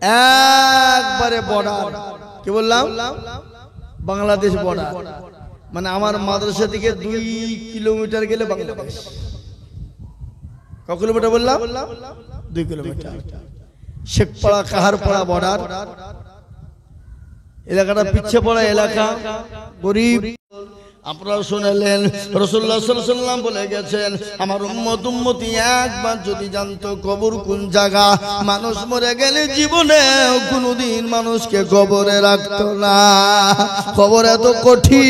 একবারে বর্ডার। কি বললাম? বাংলাদেশ বর্ডার। মানে আমার মাদ্রাসা থেকে 2 কিলোমিটার গেলে বাংলাদেশ। কত কিলোমিটার বললাম? 2 কিলোমিটার। শেখপাড়া কাহারপাড়া বর্ডার এলাকাটা, পিছিয়ে পড়া এলাকা, গরিব। আপনারা শুনলেন রাসূলুল্লাহ সাল্লাল্লাহু আলাইহি ওয়াসাল্লাম বলে গেছেন, আমার উম্মতি একবার যদি জানতো কবর কোন জায়গা, মানুষ মরে গেলে জীবনে কোনোদিন মানুষকে কবরে রাখতো না। কবর এত কঠিন।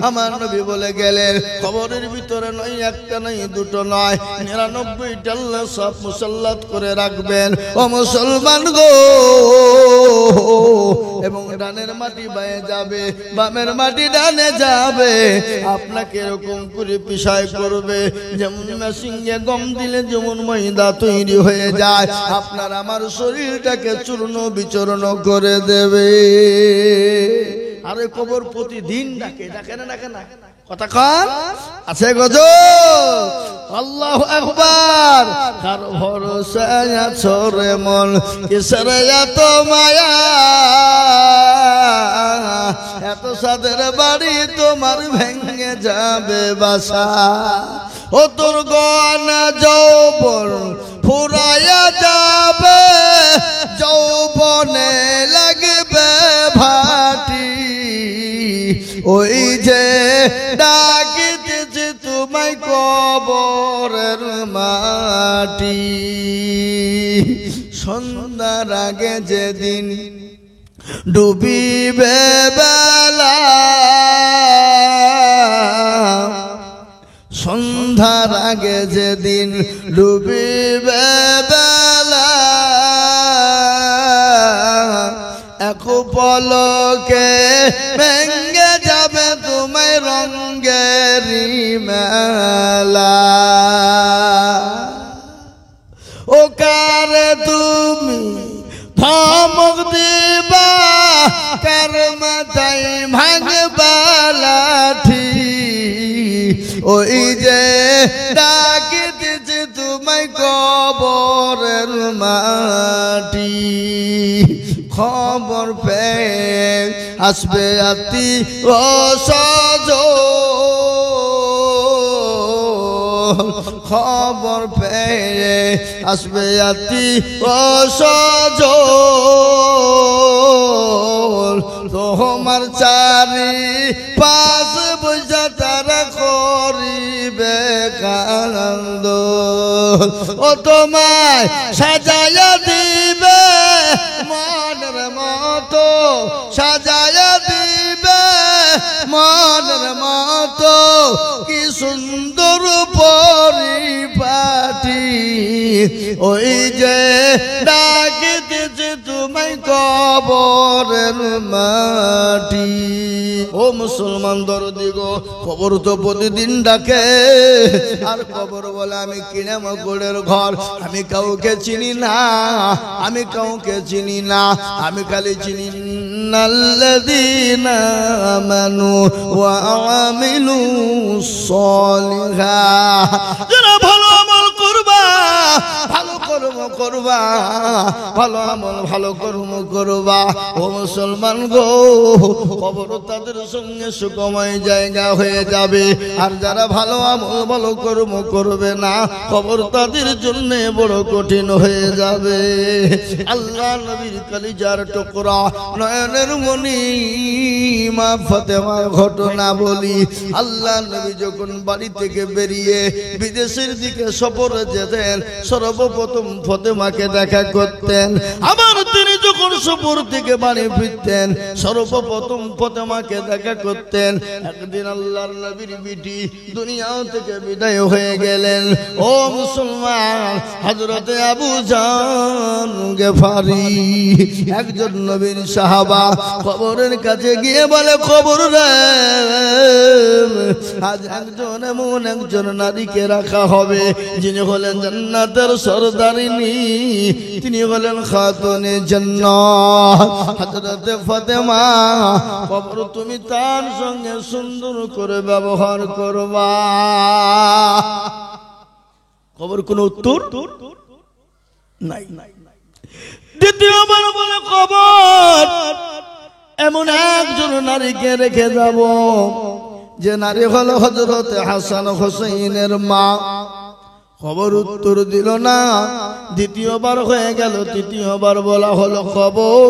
আমার নবী বলে গেলেন, কবরের ভিতরে নয় একটা নয় দুটো নয়, 99টা আল্লাহ সব মুসাল্লাত করে রাখবেন। ও মুসলমান গো, এবং ডানের মাটি বায়ে যাবে, বামের মাটি ডানে যাবে। আপনাকে এরকম করে পিছায় করবে, যেমন মেশিনে গম দিলে যেমন ময়দা তৈরি হয়ে যায়, আপনার আমার শরীরটাকে চূর্ণ বিচূর্ণ করে দেবে। আরে কবর প্রতিদিন ডাকে, ডাকে না ডাকে না? কথা কন আছে গজব। আল্লাহু আকবার। কার ভরসায় আছো রে মন, কিসের এত মায়া, এত সাদের বাড়ি তোমার ভেঙে যাবে বাসা। ও তোর গয়না যৌবন ফুরাইয়া যাবে, যৌবনে লাগবে ভাটি। ওই যে ডাকিতেছে তোমায় কবরের মাটি। সন্ধ্যার আগে যেদিন ডুবিবে বেলা, সন্ধ্যার আগে যেদিন ডুবিবে বেলা, এক পলকে ভেঙে যাবে তোমায় রঙেরি মেলা। ও কারে তুমি ধমক দিবা, কার মাথায় ভাঙবা লাঠি। ওই যে ডাকিতেছে তোমায় কবরের মাটি। খবর পেয়ে আসবে আতি ও সজন, খবর পেয়ে আসবে আতি ও সজন। তোমার চারি পাশ বসে তারা করিবে কান্দ। ও তোমায় সাজাইয়া দিবে মনের মতো, সাজাইয়া দিবে মনের মতো, কি সুন্দর পরিপাটি। ওই যে ডাকিতেছে তোমায় কবরের মাটি। ও মুসলমান দরদি গো, কবর তো প্রতিদিন ডাকে। আর কবর বলে আমি কিনে মকড়ের ঘর, আমি কাউকে চিনি না, আমি কাউকে চিনি না, আমি খালি চিনি আল্লাযীনা আমানু ওয়া আমিলুস সলিহাত। যারা ভালো আমল করবা, ভালো কর্ম করবা, ভালো আমল ভালো কর্ম করবা। ও মুসলমান গো, কবর তাদের সঙ্গে সুখময় জায়গা হয়ে যাবে। আর যারা ভালো আমল ভালো কর্ম করবে না, কবর তাদের জন্য বড় কঠিন হয়ে যাবে। আল্লাহ নবীর কলিজার টুকরা নয়নের মণি মা ফাতেমার ঘটনা বলি। আল্লাহ নবী যখন বাড়ি থেকে বেরিয়ে বিদেশের দিকে সফরে যেতেন, সর্বপ্রথম ফাতেমাকে দেখা করতেন। আবার তিনি যখন সফর থেকে বাড়ি ফিরতেন, সর্বপ্রথম ফাতেমাকে দেখা করতেন। একদিন আল্লাহর নবীর বিটি দুনিয়া থেকে বিদায় হয়ে গেলেন। ও মুসলমান, হযরতে আবু জান গেফারি একজন নবীর সাহাবা কবরের কাছে গিয়ে বলে, কবর রে, আজ একজন এমন একজন নারীকে রাখা হবে যিনি হলেন জান্নাতের সরদারিনী, তিনি হলেন খাতুনে জান্নাত হযরতে ফাতেমা। কবর তুমি তার সঙ্গে সুন্দর করে ব্যবহার করবা। কবর কোন উত্তর? নাই। দ্বিতীয়বার বলে কবর এমন একজন নারীকে রেখে যাব যে নারী হলো হযরত হাসান হোসেনের মা। খবর উত্তর দিল না। দ্বিতীয়বার হয়ে গেল, তৃতীয়বার বলা হলো খবর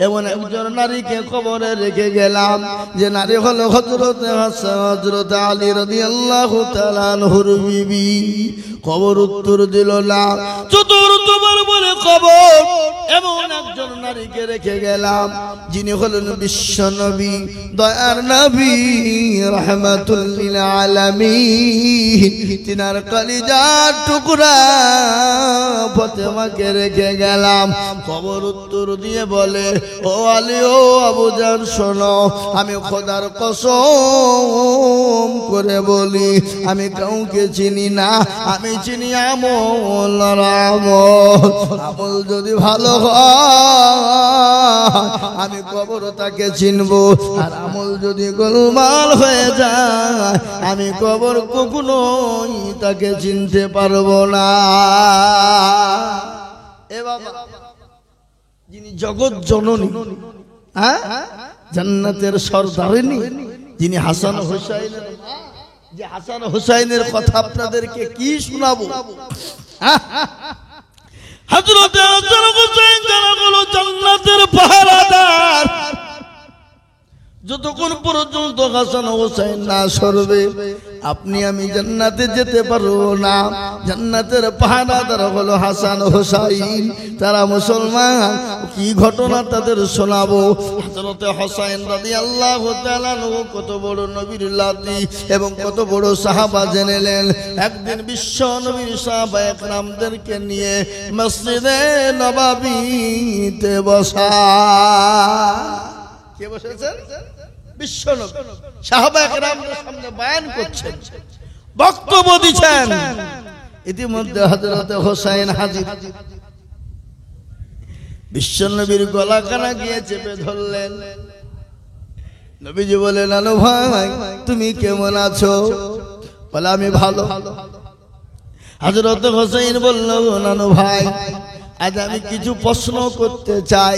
এমন একজন নারীকে কবরে রেখে গেলাম যে নারী হলো হযরত হাসান হযরত আলী রাদিয়াল্লাহু তাআলা আনহুর বিবি। খবর উত্তর দিল না। চতুর্থবার বলে খবর এমন একজন নারীকে রেখে গেলাম যিনি হলেন বিশ্ব নবী, দয়ার নবী, রাহমাতুল লিল আলামিন। তিনার কলিজার টুকরা ফাতেমাকে রেখে গেলাম। খবর উত্তর দিয়ে বলে, ও আলী, ও আবু জান, শোনো, আমি খোদার কসম করে বলি আমি কাউকে চিনি না, আমি চিনি আমল। আমল যদি ভালো হয় আমি কবর তাকে চিনবো, আর আমল যদি গোলমাল হয়ে যায় আমি কবর কখনোই তাকে চিনতে পারবো না। এ বাবা, যিনি জগৎ জননী, হ্যাঁ, জান্নাতের সরদারিনী, যিনি হাসান হোসাইনের, যে হাসান হোসাইনের কথা আপনাদেরকে কি শোনাবো। হযরত হাসান হোসেন যারা হলো জান্নাতের পাহারাদার। যতক্ষণ পর্যন্ত হাসান হোসেন না সরবে আপনি আমি জান্নাতে যেতে পারবো না। জান্নাতের পাহারাদার হলো হাসান হোসাইন, তারা মুসলমান। কি ঘটনা তাদের শোনাবো। হযরত হোসেন রাদিয়াল্লাহু তাআলা আনহু কত বড় নবীর লাতি এবং কত বড় সাহাবা জেনেলেন। একদিন বিশ্ব নবীর সাহাবা একরামদেরকে নিয়ে মসজিদে নববীতে বসা। কে বসেছেন? বিশ্ব নবী। সাহাবা একরামদের সামনে বয়ান করছেন, বক্তব্য দিচ্ছেন। ইতিমধ্যে হযরত হোসেন হাজির। বিশ্ব নবীর গলা কানা গিয়ে চেপে ধরলেন। নবীজি বলেন, নানু ভাই তুমি কেমন আছো? বলে, আমি ভালো। হযরত হোসেন বলল, নানু ভাই আজ আমি কিছু প্রশ্ন করতে চাই।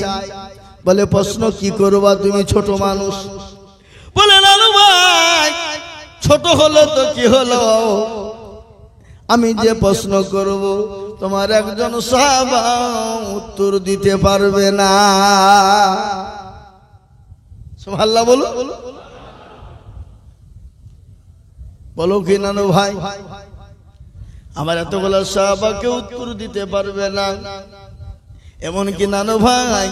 বলে, প্রশ্ন কি করবা? তুমি ছোট মানুষ। বলে, নানু ভাই ছোট হলো তো কি হলো, আমি যে প্রশ্ন করব তোমার একজন সাহাবা উত্তর দিতে পারবে না। সুবহানাল্লাহ বলো, বলো কি নানু ভাই, আমার এতগুলো সাহাবাকে উত্তর দিতে পারবে না, এমনকি নানু ভাই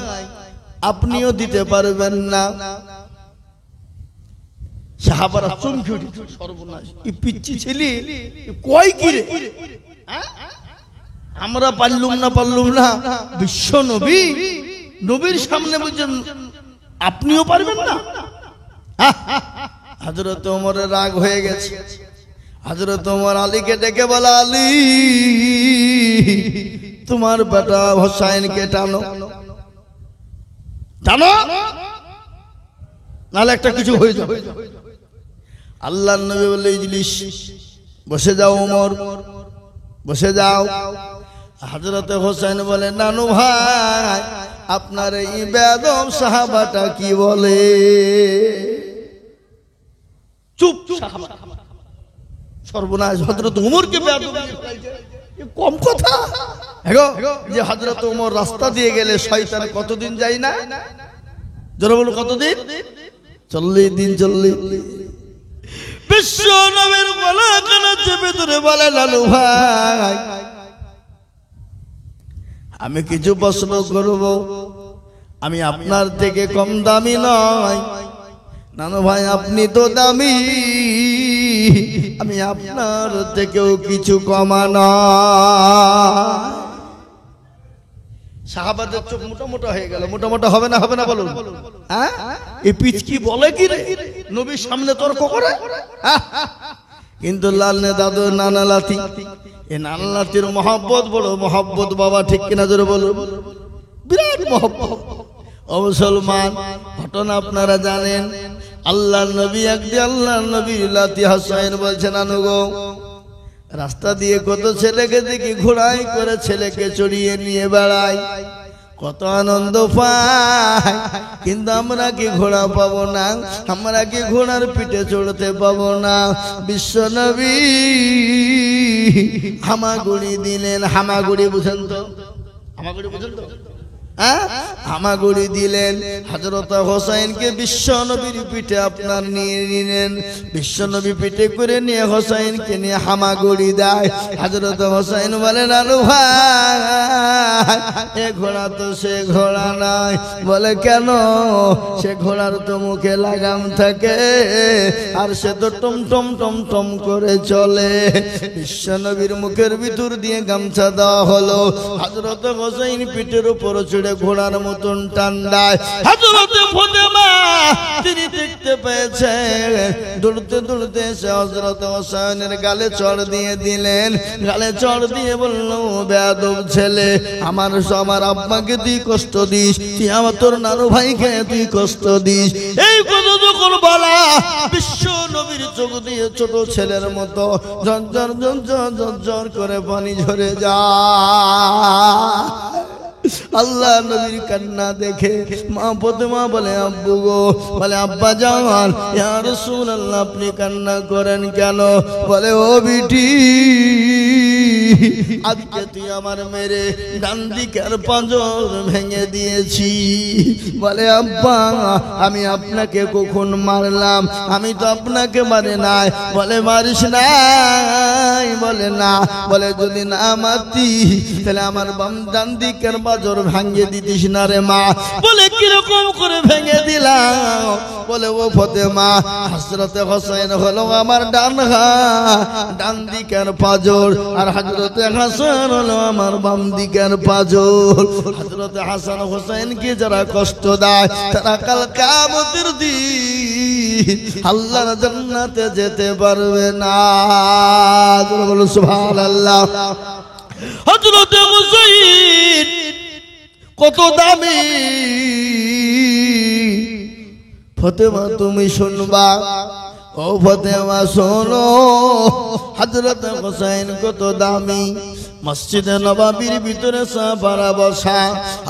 আপনিও দিতে পারবেন না। সাহাবারা চমকে উঠেছে, সর্বনাশ, এই পিচ্চি ছেলে কয় কি রে, আমরা পারলুম না, বিশ্ব নবী, নবীর সামনে বলছেন আপনিও পারবেন না। হযরত ওমরের রাগ হয়ে গেছে। হযরত ওমর আলীকে ডেকে বলা, আলী তোমার বেটা হোসাইনকে টানো, টানো, নাহলে একটা কিছু হয়ে যাবে। আল্লাহর নবী বললেন, ইজলিস, বসে যাও ওমর, বসে যাও। হযরত হোসেন বলে, নানু ভাই আপনার এই বেদম সাহাবাটা কি বলে? চুপ, সর্বনাশ, হযরত ওমরকে বেদম কম কথা। যে হযরত ওমর রাস্তা দিয়ে গেলে শয়তান কতদিন যায় না? যারা বলো কতদিন? 40 দিন। 40 বিশ্ব নবীর গলা কানা চেপে ধরে বলে, লালু ভাই আমি কিছু প্রশ্ন করব, আমি আপনার থেকে কম দামি নয়। নানু ভাই আপনি তো দামি, আমি আপনার থেকেও কিছু কমা নয়। সাহাবাদের চোখ মোটা হয়ে গেল। মোটা হবে না বলুন? হ্যাঁ, এই পিচকি বলে কি রে, নবীর সামনে তর্ক করে। কিন্তু লালনে দাদু নানা লাতি, এই নানা লাতির মহব্বত বড় মহব্বত বাবা, ঠিক কিনা জোরে বলো, বিরাট মহব্বত। ও মুসলমান, ঘটনা আপনারা জানেন। আল্লাহর নবী একদিন আল্লাহর নবী লাতি হাসাইন বলছেন, নানু গো রাস্তা দিয়ে কত ছেলেকে দেখি ঘোড়ায় করে ছেলেকে চড়িয়ে নিয়ে বেড়ায়, কত আনন্দ পায়, কিন্তু আমরা কি ঘোড়া পাবো না? আমরা কি ঘোড়ার পিঠে চড়তে পাবো না? বিশ্বনবী হামাগুড়ি দিলেন। হামাগুড়ি বুঝেন তো? হামাগুড়ি বুঝেন তো? হামাগুড়ি দিলেন। হযরত হোসেনকে বিশ্বনবীর পিঠে আপনার নিয়ে নিলেন। বিশ্বনবী পিঠে করে নিয়ে হোসেনকে নিয়ে হামাগুড়ি দেয়। হযরত হোসেন বলেন, আলু ভাই এ ঘোড়া তো সে ঘোড়া নাই। বলে কেন? সে ঘোড়ার তো মুখে লাগাম থাকে, আর সে তো টম টম টম টম করে চলে। বিশ্বনবীর মুখের ভিতর দিয়ে গামছা দেওয়া হলো। হযরত হোসেন পিঠের উপর ঘোড়ার মতন টান্ডায়। হযরতে ফাতেমা তিনি দেখতে পেয়েছেন, দৌড়তে দৌড়তে এসে হযরত হোসেনের গালে চড় দিয়ে দিলেন। গালে চড় দিয়ে বলল, বেয়াদব ছেলে, আমার আব্বাকে তুই কষ্ট দিস, তুই আমার তোর নানু ভাইকে তুই কষ্ট দিস। এই কথা যখন বলা, বিশ্ব নবীর চোখ দিয়ে ছোট ছেলের মতো ঝরঝর ঝরঝর ঝরঝর করে পানি ঝরে যায়। আল্লাহ নবীর কান্না দেখে মা ফাতেমা বলে, আব্বু গো, বলে আব্বা জান, ইয়া রাসূলুল্লাহ আপনি কান্না করেন কেন? বলে ও বিটি, আজকে তুই আমার মেরে ডান দিকের পাঁজর ভেঙে দিয়েছি। বলে আব্বা আমি আপনাকে কখন মারলাম? আমি তো আপনাকে মারি নাই। বলে মারিস নাই? বলে না। বলে যদি না মারতি তাহলে আমার বাম ডান দিকের পাঁজর ভেঙে দিতিস না রে মা। বলে কিরকম করে ভেঙে দিলাম? বলে ও ফাতেমা, হযরতে হোসেন হলো আমার ডান দিকের পাঁজর, আর হযরতে হাসান হলো আমার বাম দিকের পাঁজর। হযরতে হাসান হোসেনকে যারা কষ্ট দেয় তারা কাল কিয়ামতের দিন আল্লাহর জান্নাতে যেতে পারবে না। বলো সুবহানাল্লাহ। হযরতে হুসাইন কত দামি, ফাতেমা তুমি শুনবা, ও ফাতেমা শোনো, হযরত হোসেন কত দামি। মসজিদে নববীর ভিতরে সাহাবারা বসা,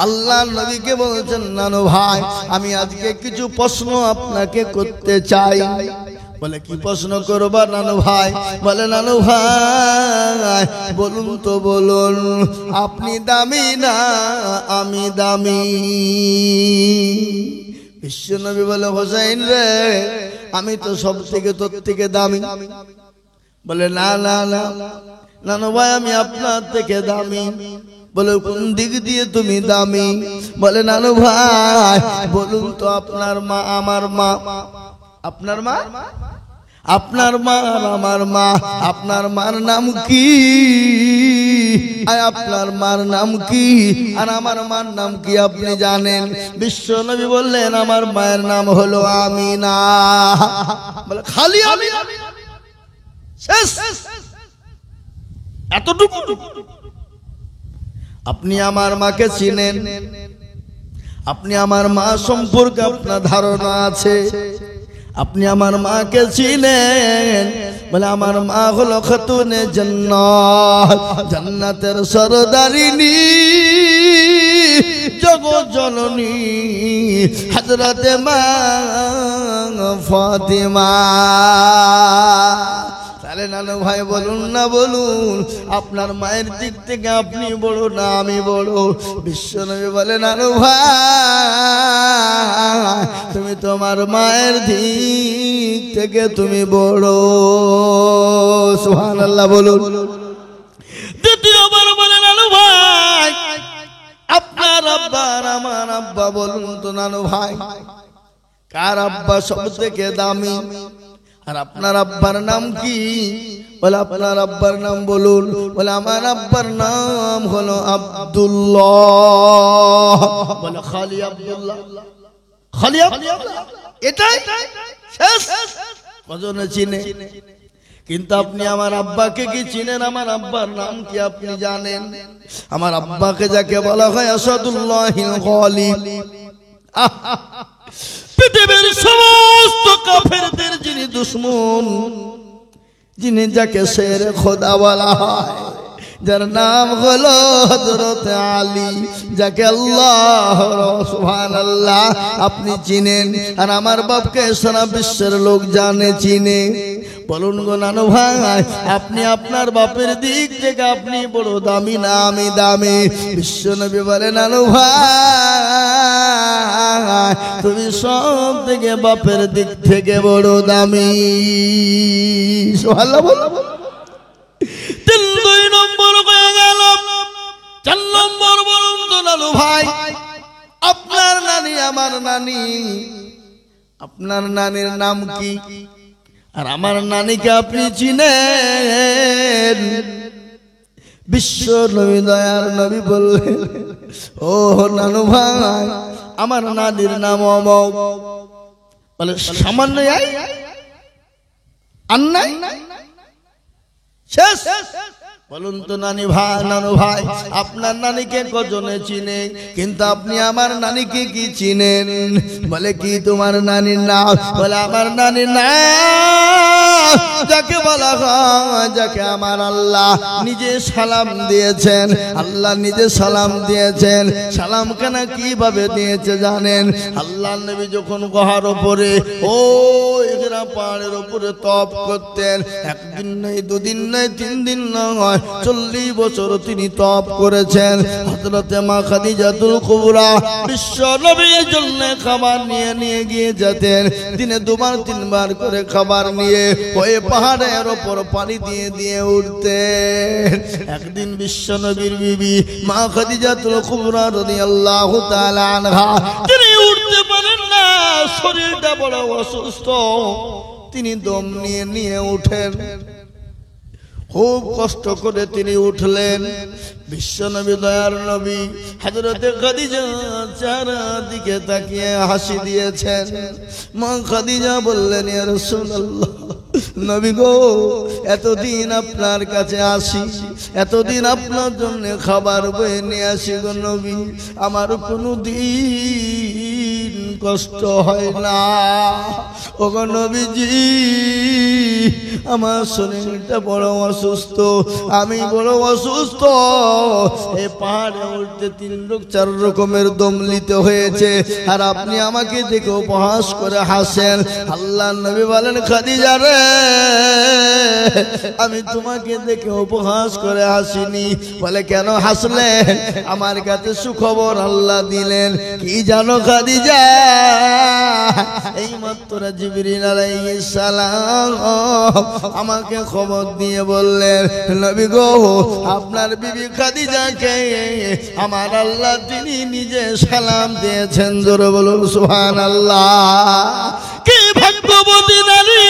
আল্লাহর নবীকে বলছেন, নানু ভাই আমি আজকে কিছু প্রশ্ন আপনাকে করতে চাই। বলে কি প্রশ্ন করবা নানু ভাই? বলে নানু ভাই বলুন তো বলুন, আপনি দামি না আমি দামি? বিশ্বনবী বলে, হোসেন রে আমি তো সব থেকে তোর থেকে দামি। বলে না না না নানু ভাই আমি আপনার থেকে দামি। বলে কোন দিক দিয়ে তুমি দামি? বলে নানু ভাই বলুন তো আপনার মা আমার মা, আপনার মা আপনার মা আর আমার মা, আপনার মার নাম কি? আপনার মার নাম কি আর আমার মার নাম কি আপনি জানেন? বিশ্বনবী বললেন, আমার মায়ের নাম হলো আমিনা। বলে খালি আমিনা? শেষ এতটুকু? আপনি আমার মাকে চিনেন? আপনি আমার মা সম্পর্কে আপনার ধারণা আছে? আপনি আমার মাকে চিনেন? বলে আমার মা হলো খাতুনে জান্নাত, জান্নাতের সরদারিনী, জগৎ জননী হযরতে মা ফাতেমা। তাহলে নানু ভাই বলুন না বলুন, আপনার মায়ের দিক থেকে আপনি বড় না আমি বড়? বিশ্বনবী বলে, নানু ভাই তুমি তোমার মায়ের দিক থেকে তুমি বড়। সুবহানাল্লাহ বলুন। দ্বিতীয়বার বলে, নানু ভাই আপনার আব্বা আর আমার আব্বা বলুন তো নানু ভাই, কার আব্বা সব থেকে দামি আর আপনার আব্বার নাম কি? বলে আপনার আব্বার নাম বলুন। বলে আমার আব্বার নাম হলো আব্দুল্লাহ। বলে খালি আব্দুল্লাহ? খালি আব্দুল্লাহ এটাই শেষ? কজনে চিনে? কিন্তু আপনি আমার আব্বাকে কি চিনেন? আমার আব্বার নাম কি আপনি জানেন? আমার আব্বাকে যাকে বলা হয় আসাদুল্লাহিল গালিব, পৃথিবীর সমস্ত কাফেরদের যিনি দুশমন, যিনি যাকে শের খোদা বলা হয়, যার নাম হলো হযরত আলী, যাকে আল্লাহ সুবহানাল্লাহ আপনি চিনেন, আর আমার বাপকে সারা বিশ্বের লোক জানে চিনে। বলুন গো নানু ভাই, আপনি আপনার বাপের দিক থেকে আপনি বড় দামি না আমি দামি? বিশ্বনবী বলে নানু ভাই তুমি সব থেকে বাপের দিক থেকে বড় দামি। সুবহানাল্লাহ বলো। 2 নম্বর হয়ে গেল। 4 নম্বর বলুন তো নানু ভাই, আপনার নানি আমার নানি, আপনার নানির নাম কি? আর আমার নানিকে আপনি চিনেন? বিশ্ব নবী দয়ার নবী বললেন, ও নানু ভাই আমার নানির নাম অমক। বলে সামান্য আর নাই শেষ? বলুন তো নানু ভাই আপনার নানিকে কজনে চিনে? কিন্তু আপনি আমার নানিকে কি চিনেন? বলে কি তোমার নানির নাম? বলে আমার নানির নাম যাকে বলা হয়, যাকে আমার আল্লাহ নিজে সালাম দিয়েছেন। আল্লাহ নিজে সালাম দিয়েছেন। সালাম কেন কিভাবে দিয়েছে জানেন? আল্লাহ নবী যখন গুহার উপরে ও এগরা পাহাড়ের উপরে তপ করতেন, একদিন নয়, 2 দিন নয়, 3 দিন নয়, 40 বছর তিনি তপ করেছেন। হযরতে মা খাদিজাতুল কুবরা বিশ্ব নবীর জন্য খাবার নিয়ে গিয়ে যেতেন। দিনে 2 বার 3 বার করে খাবার নিয়ে ওই পাহাড়ের উপর পানি দিয়ে উঠতেন। একদিন বিশ্ব নবীর বিবি মা খাদিজাতুল কুবরা রাদিয়াল্লাহু তাআলা আনহা তিনি উঠতে পারেন না, শরীরটা বড় অসুস্থ, তিনি দম নিয়ে উঠেন। খুব কষ্ট করে তিনি উঠলেন। বিশ্বনবী দয়ার নবী হযরতে খাদিজা চারদিকে তাকিয়ে হাসি দিয়েছেন। মা খাদিজা বললেন, ইয়া রাসূলুল্লাহ নবী গো, এতদিন আপনার কাছে আসি, এতদিন আপনার জন্য খাবার বয়ে নিয়ে আসি গো নবী, আমার কোনদিন কষ্ট হয় না। ও গো নবীজি, আমার শরীরটা বড় অসুস্থ, আমি বড় অসুস্থ। এই পাহাড়ে উঠতে 3-4 রকমের দম নিতে হয়েছে, আর আপনি আমাকে দেখে উপহাস করে হাসেন। আল্লাহ নবী বলেন, খাদিজা রে, আমি তোমাকে দেখে উপহাস করে হাসিনি। বলে কেন হাসলেন? আমার কাছে সুখবর আল্লাহ দিলেন। কি জানো খাদিজা? এই মাত্র জিবরিল আলাইহিস সালাম আমাকে খবর দিয়ে বললেন, নবী গো, আপনার বিবি খাদিজাকে আমার আল্লাহ তিনি নিজে সালাম দিয়েছেন। জোরে বলুন সুবহানাল্লাহ। কি ভাগ্যবতী নারী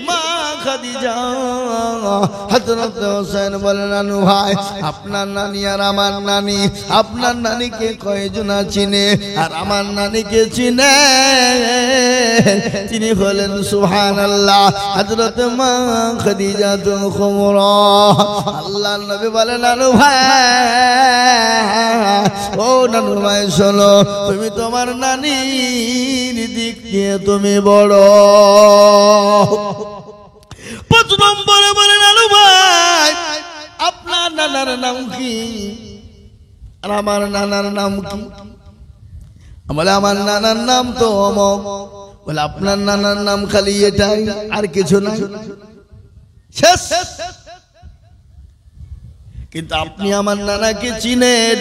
মা খাদিজা। হযরত হোসেন বলেন, নানু ভাই আপনার নানি আর আমার নানি, আপনার নানিকে কয়জন চিনে আর আমার নানিকে চিনে? তিনি বলেন সুবহানাল্লাহ, হযরত মা খাদিজাতুল কুবরা। আল্লাহর নবী বলেন, নানু ভাই, ও নানু ভাই শোনো, তুমি তোমার নানির দিক দিয়ে তুমি বড়। 5 নম্বরে বলে, নানু ভাই আপনার নানার নাম কি আর আমার নানার নাম কি? বলে আমার নানার নাম তো অমক। বলে আপনার নানার নাম খালি এটাই, আর কিছু নাই? শেষ। কিন্তু আপনি আমার নানাকে চিনেন,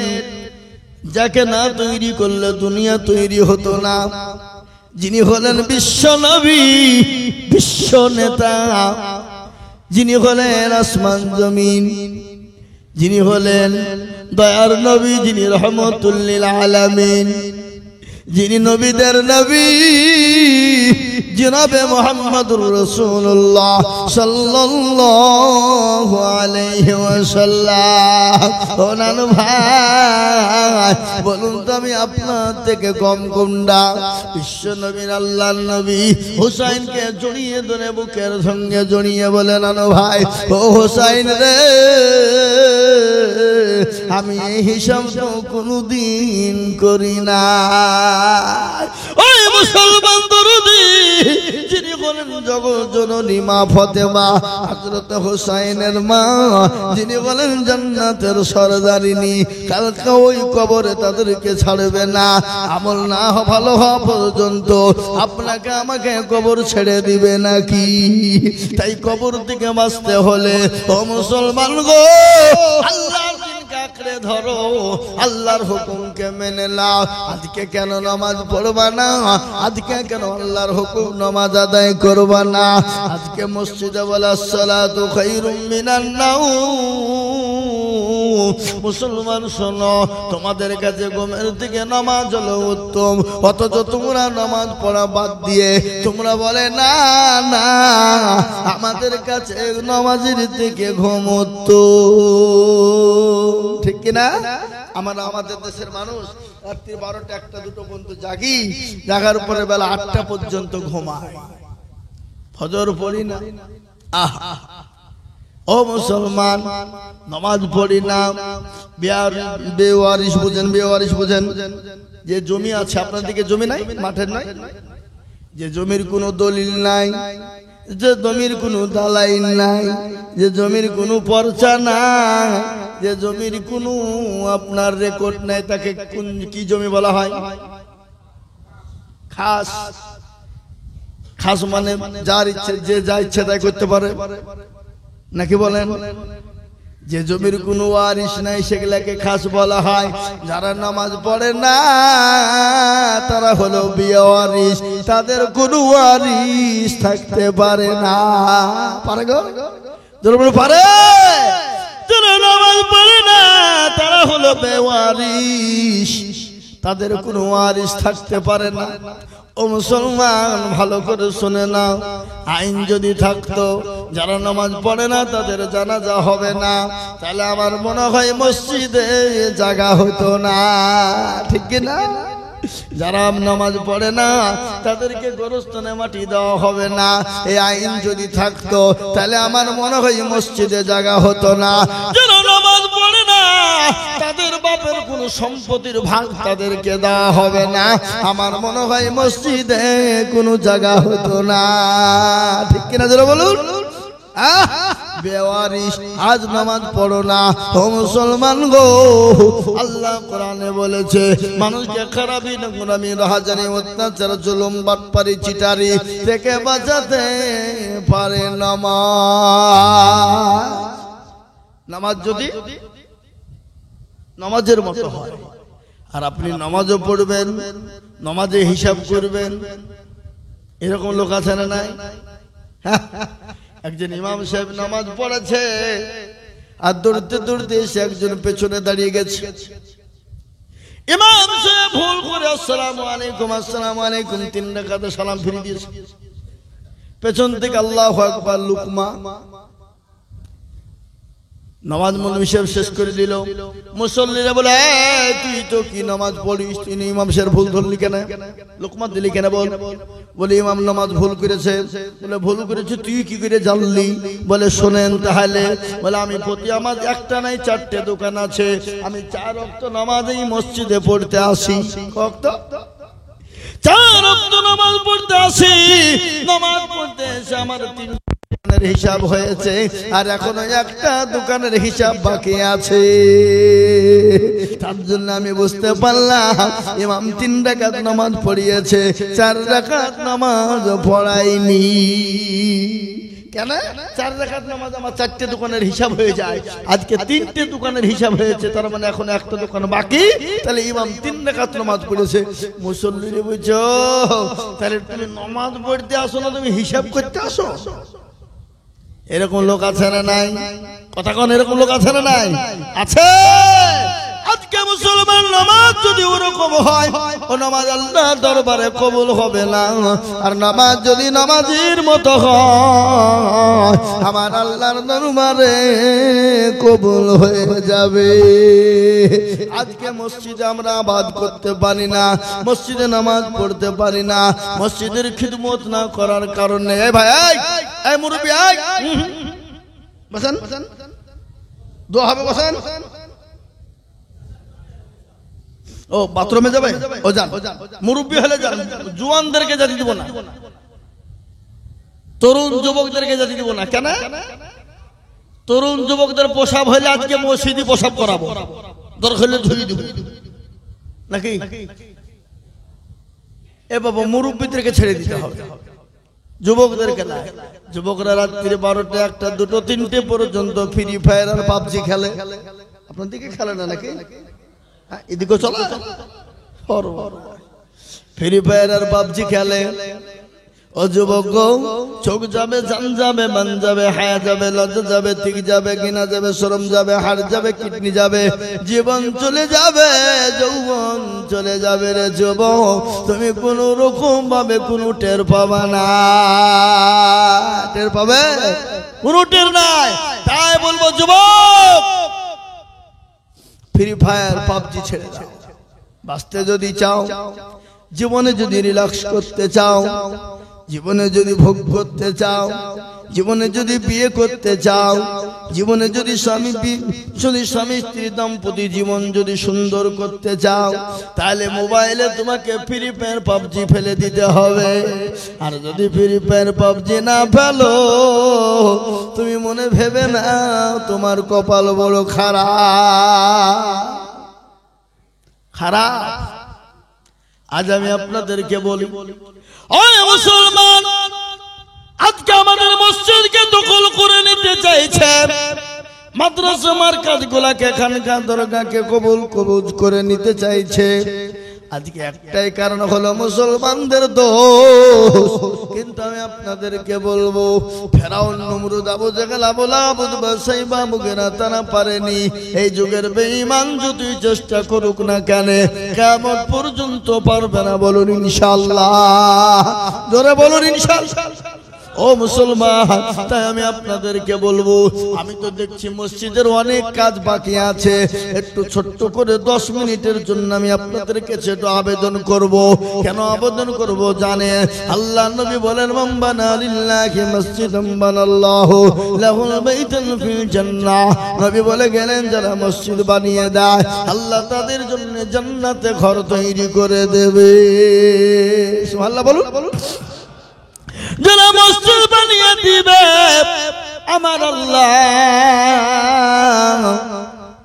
যাকে না তৈরি করলে দুনিয়া তৈরি হতো না, যিনি হলেন বিশ্ব নবী, বিশ্ব নেতা, যিনি হলেন আসমান জমিন, যিনি হলেন দয়ার নবী, যিনি রহমতুল লিল আলামিন, যিনি নবীদের নবী, জনাবে মুহাম্মদুর রাসূলুল্লাহ সাল্লাল্লাহু আলাইহি ওয়াসাল্লাম। ও নানু ভাই বলুন তো, আমি আপনার থেকে কম কোনটা? বিশ্ব নবীর আল্লাহর নবী হুসাইনকে জড়িয়ে ধরে বুকের সঙ্গে জড়িয়ে বলে, নানু ভাই ও হুসাইন রে, আমি এই হিসাব তো কোনদিন করি না। ওই মুসলমান দরদি যিনি বলেন জগৎ জননী মা ফাতেমা হযরত হুসাইনের মা, যিনি বলেন জান্নাতের সরদারিনী, কালকে ওই কবরে তাদেরকে ছাড়বে না। আমল না ভালো হওয়া পর্যন্ত আপনাকে আমাকে কবর ছেড়ে দিবে নাকি? তাই কবর থেকে বাঁচতে হলে ও মুসলমান গো, আল্লাহর দিনকে আঁকড়ে ধরো, আল্লাহর হুকুমকে মেনে নাও। আজকে কেন নামাজ পড়বা না? আজকে কেন আল্লাহর হুকুম নামাজ আদায় করবা না? আজকে মসজিদে বলা সালাতু খায়রুম মিনান নাওম। মুসলমান শোনো, তোমাদের কাছে ঘুমের থেকে নামাজ হলো উত্তম, অথচ তোমরা নামাজ পড়া বাদ দিয়ে তোমরা বলে না না আমাদের কাছে নামাজের থেকে ঘুম উত্তম। ঠিক কিনা? আমরা আমাদের দেশের মানুষ রাত্রি 12টা 1টা 2টো পর্যন্ত জাগি, জাগার পরে বেলা 8টা পর্যন্ত ঘুমায়, ফজর পড়ি না। আহা ও মুসলমান, নামাজ পড়ি না, বেওয়ারিশ বুঝেন, বেওয়ারিশ বুঝেন? যে জমি আছে আপনার দিকে, জমি নাই, মাঠের নাই, যে জমির কোনো দলিল নাই, যে জমির কোনো দালাইন নাই, যে জমির কোনো পর্চা নাই, যে জমির কোনো আপনার রেকর্ড নাই, তাকে কি জমি বলা হয়? খাস। খাস মানে যার ইচ্ছে যে যা ইচ্ছে তাই করতে পারে নাকি বলেন? যে জমির কোনো ওয়ারিশ নাই সেগুলাকে খাস বলা হয়। যারা নামাজ পড়ে না তারা হলো বেওয়ারিশ, তাদের কোনো ওয়ারিশ থাকতে পারে না। পারে গো? জোরে পারে? যারা নামাজ পড়ে না তারা হলো বেওয়ারিশ, তাদের কোনো ওয়ারিশ থাকতে পারে না। ও মুসলমান, ভালো করে শুনে নাও, আইন যদি থাকতো যারা নামাজ পড়ে না তাদের জানাজা হবে না, তাহলে আমার মনে হয় মসজিদে জায়গা হতো না। ঠিক কিনা? যারা নামাজ পড়ে না তাদেরকে গোরস্থানে মাটি দেওয়া হবে না, এই আইন যদি থাকতো তাহলে আমার মনে হয় মসজিদে জায়গা হতো না। যারা নামাজ পড়ে না তাদের বাপের কোনো সম্পত্তির ভাগ তাদেরকে দেওয়া হবে না, আমার মনে হয় মসজিদে কোনো জায়গা হতো না। ঠিক কিনা যারা বলুন? বেওয়ারিশ আজ নামাজ পড়ো না ও মুসলমান গো। আল্লাহ কোরআনে বলেছে মানুষকে খারাপি নোংরামি রাহাজানি অত্যাচার জুলুম বাটপারি চিটারি থেকে বাঁচাতে পারে নামাজ। নামাজ যদি নামাজের মতো হয় আর আপনি নামাজও পড়বেন, নামাজে হিসাব করবেন, এরকম লোক আছে না নাই? একজন ইমাম সাহেব নামাজ পড়েছে আর দৌড়তে দৌড়তে এসে একজন পেছনে দাঁড়িয়ে গেছে। ইমাম সাহেব ভুল করে আসসালামু আলাইকুম আসসালামু আলাইকুম 3 রাকাতে সালাম ফিরিয়ে দিয়েছে। পেছন থেকে আল্লাহু আকবার লুকমা। নামাজ মৌলভী সাহেব শেষ করে দিল। মুসল্লিরা বলে তুই তো কি নামাজ পড়িস, তুই ইমাম সাহেব ভুল ধরলি কেন, লুকমা দিলি কেন? বলে ইমাম নামাজ ভুল করেছে। বলে ভুল করেছে তুই কি করে জানলি? বলে শোনেন তাহলে। বলে আমি প্রতি আমার একটা নাই 4টে দোকান আছে, আমি 4 ওয়াক্ত নামাজেই মসজিদে পড়তে আসি। 4 ওয়াক্ত নামাজ পড়তে আসি, নামাজ পড়তে এসে আমার 3 দোকানের হিসাব হয়েছে আর এখনো একটা দোকানের হিসাব বাকি আছে। তার জন্য আমি বুঝতে পারলাম ইমাম 3 রাকাত নামাজ পড়িয়েছে, 4 রাকাত নামাজ পড়ায়নি। কেন? 4 রাকাত নামাজ আমার 4টে দোকানের হিসাব হয়ে যায়, আজকে 3টে দোকানের হিসাব হয়েছে, তার মানে এখন একটা দোকান বাকি। তাহলে ইমাম 3 রাকাত নামাজ পড়েছে। মুসল্লিরে বুঝছো, তাহলে তুমি নামাজ পড়তে আসো না, তুমি হিসাব করতে আসো। এরকম লোক আছে না নাই? কথা কোন এরকম লোক আছে না নাই? আছে। আজকে মুসলমান নামাজ যদি ওরকম হয়, ও নামাজ আল্লাহর দরবারে কবুল হবে না। আর নামাজ যদি নামাজের মতো হয়, আমার আল্লাহর দরবারে কবুল হয়ে যাবে। আজকে মসজিদে আমরা আবাদ করতে পারি না, মসজিদে নামাজ পড়তে পারি না, মসজিদের খিদমত না করার কারণে। এই ভাই, এই মুরব্বি, বসেন, দোয়া হবে, বসেন। ও বাথরুমে যাবে, ও যান, মুরব্বী হলে যান, জুয়ানদেরকে যেতে দিব না, তরুণ যুবকদেরকে যেতে দিব না। কেন? তরুণ যুবকদের প্রসাব হলে আজকে মসজিদে প্রসাব করাবো, দরকার হলে ধুই দিব নাকি? এ বাবা মুরব্বীদেরকে ছেড়ে দিতে হবে, যুবকদেরকে না। যুবকরা রাত্রি 12টা 1টা 2টো 3টে পর্যন্ত ফ্রি ফায়ার আর পাবজি খেলে। আপনার দিকে খেলে না নাকি? এদিকে চলো, ফ্রি ফায়ার আর পাবজি খেলে। ও যুবক, চোখ যাবে, জান যাবে, মান যাবে, হায়া যাবে, লজ্জা যাবে, ঠিক যাবে, ঘৃণা যাবে, শরম যাবে, হাড় যাবে, কিডনি যাবে, জীবন চলে যাবে, যৌবন চলে যাবে রে যুবক। তুমি কোন রকম ভাবে কোনো টের পাবা না। টের পাবে? কোনো টের নাই। তাই বলবো যুবক, ফ্রি ফায়ার পাবজি ছেড়ে দাও। বাঁচতে যদি চাও, জীবনে যদি রিল্যাক্স করতে চাও, জীবনে যদি ভোগ করতে চাও, জীবনে যদি বিয়ে করতে চাও, জীবনে যদি স্বামী স্ত্রী দাম্পত্য জীবন যদি সুন্দর করতে চাও, তাহলে মোবাইলে তোমাকে ফ্রি ফায়ার পাবজি ফেলে দিতে হবে। আর যদি ফ্রি ফায়ার পাবজি না ফেলো, তুমি মনে ভেবে না তোমার কপাল বড় খারাপ। আজ আমি আপনাদেরকে বলি, ওই মুসলমান, আজকে আমাদের মসজিদকে দখল করে নিতে চাইছে, মাদ্রাসা মার্কাজগুলোকে, এখানকার দরগাকে কবুল করে নিতে চাইছে। আজকে একটাই কারণ হলো মুসলমানদের দোষ। কিন্তু আমি আপনাদেরকে বলবো, ফেরাউন, নমরুদ, আবু জেহেল, আবু লাহাব, উতবা, সাইবা, মুগীরা তারা পারেনি। এই যুগের বেঈমান যতই চেষ্টা করুক না কেন, কিয়ামত পর্যন্ত পারবে না। বলুন ইনশাআল্লাহ, জোরে বলুন ইনশাআল্লাহ। ও মুসলমান, তাই আমি আপনাদেরকে বলবো, আমি তো দেখছি মসজিদের অনেক কাজ বাকি আছে, একটু ছোট্ট করে 10 মিনিটের জন্য আমি আপনাদের কাছে একটু আবেদন করব। কেন আবেদন করব জানে? আল্লাহ নবী বলেন, মান বানা লিল্লাহি মসজিদান বানাল্লাহু লাহুল বাইতান ফিল জান্নাহ। নবী বলে গেলেন, যারা মসজিদ বানিয়ে দেয়, আল্লাহ তাদের জন্য জান্নাতে ঘর তৈরি করে দেবে। সুবহানাল্লাহ বলুন। যারা মসজিদ বানিয়ে দিবে আমার আল্লাহ,